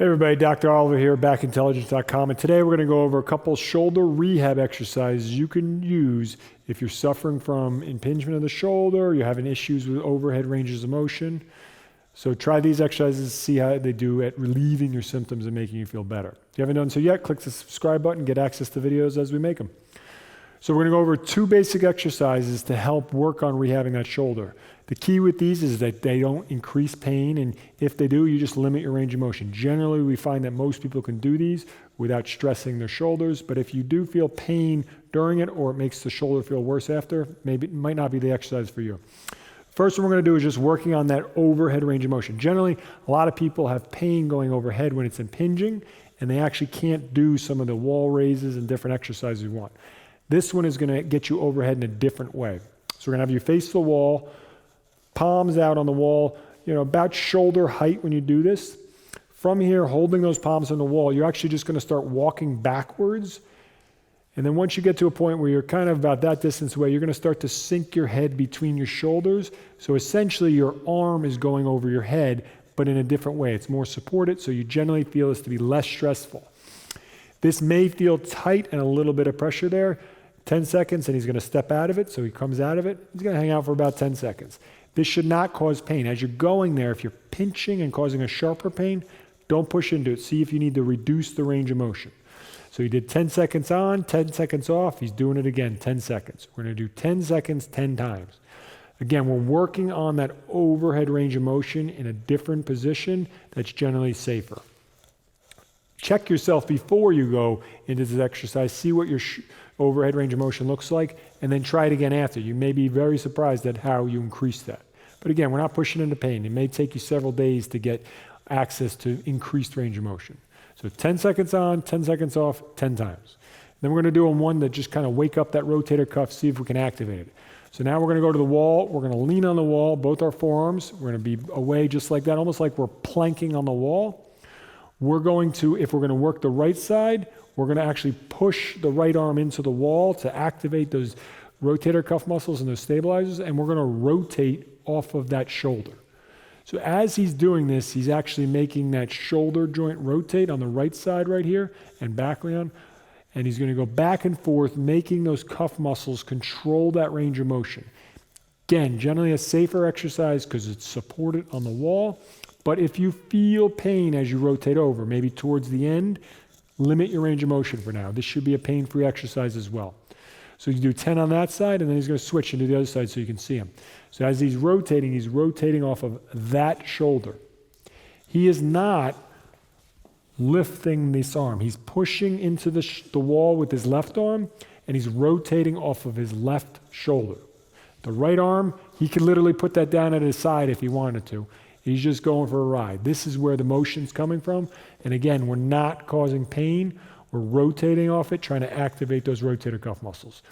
Hey everybody, Dr. Oliver here, backintelligence.com, and today we're going to go over a couple shoulder rehab exercises you can use if you're suffering from impingement of the shoulder, you're having issues with overhead ranges of motion. So try these exercises, see how they do at relieving your symptoms and making you feel better. If you haven't done so yet, click the subscribe button, get access to videos as we make them. So we're going to go over two basic exercises to help work on rehabbing that shoulder. The key with these is that they don't increase pain, and if they do, you just limit your range of motion. Generally, we find that most people can do these without stressing their shoulders, but if you do feel pain during it or it makes the shoulder feel worse after, maybe it might not be the exercise for you. First one we're going to do is just working on that overhead range of motion. Generally, a lot of people have pain going overhead when it's impinging, and they actually can't do some of the wall raises and different exercises we want. This one is going to get you overhead in a different way. So we're going to have you face the wall, palms out on the wall, about shoulder height when you do this. From here, holding those palms on the wall, you're actually just going to start walking backwards. And then once you get to a point where you're kind of about that distance away, you're going to start to sink your head between your shoulders. So essentially your arm is going over your head, but in a different way. It's more supported, so you generally feel this to be less stressful. This may feel tight and a little bit of pressure there. 10 seconds and he's going to step out of it. So he comes out of it. He's going to hang out for about 10 seconds. This should not cause pain. As you're going there, if you're pinching and causing a sharper pain, don't push into it. See if you need to reduce the range of motion. So he did 10 seconds on, 10 seconds off. He's doing it again, 10 seconds. We're going to do 10 seconds, 10 times. Again, we're working on that overhead range of motion in a different position that's generally safer. Check yourself before you go into this exercise. See what your overhead range of motion looks like, and then try it again after. You may be very surprised at how you increase that. But again, we're not pushing into pain. It may take you several days to get access to increased range of motion. So 10 seconds on, 10 seconds off, 10 times. Then we're going to do one that just kind of wake up that rotator cuff, see if we can activate it. So now we're going to go to the wall. We're going to lean on the wall, both our forearms. We're going to be away just like that, almost like we're planking on the wall. We're going to, if we're going to work the right side, we're going to actually push the right arm into the wall to activate those rotator cuff muscles and those stabilizers, and we're going to rotate off of that shoulder. So as he's doing this, he's actually making that shoulder joint rotate on the right side right here and back around, and he's going to go back and forth, making those cuff muscles control that range of motion. Again, generally a safer exercise because it's supported on the wall. But if you feel pain as you rotate over, maybe towards the end, limit your range of motion for now. This should be a pain-free exercise as well. So you do 10 on that side, and then he's going to switch into the other side so you can see him. So as he's rotating off of that shoulder. He is not lifting this arm. He's pushing into the wall with his left arm, and he's rotating off of his left shoulder. The right arm, he could literally put that down at his side if he wanted to. He's just going for a ride. This is where the motion's coming from. And again, we're not causing pain. We're rotating off it, trying to activate those rotator cuff muscles.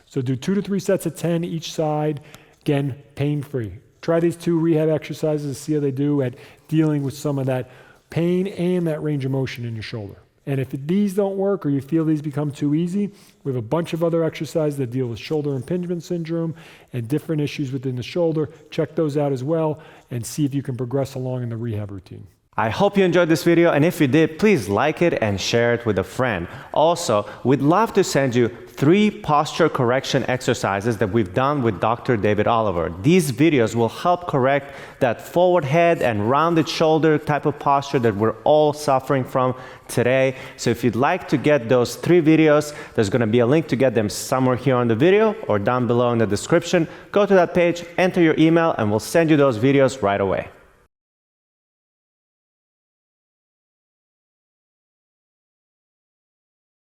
So do 2 to 3 sets of 10 each side. Again, pain-free. Try these two rehab exercises, see how they do at dealing with some of that pain and that range of motion in your shoulder. And if these don't work or you feel these become too easy, we have a bunch of other exercises that deal with shoulder impingement syndrome and different issues within the shoulder. Check those out as well and see if you can progress along in the rehab routine. I hope you enjoyed this video, and if you did, please like it and share it with a friend. Also, we'd love to send you 3 posture correction exercises that we've done with Dr. David Oliver. These videos will help correct that forward head and rounded shoulder type of posture that we're all suffering from today. So if you'd like to get those 3 videos, there's going to be a link to get them somewhere here on the video or down below in the description. Go to that page, enter your email, and we'll send you those videos right away.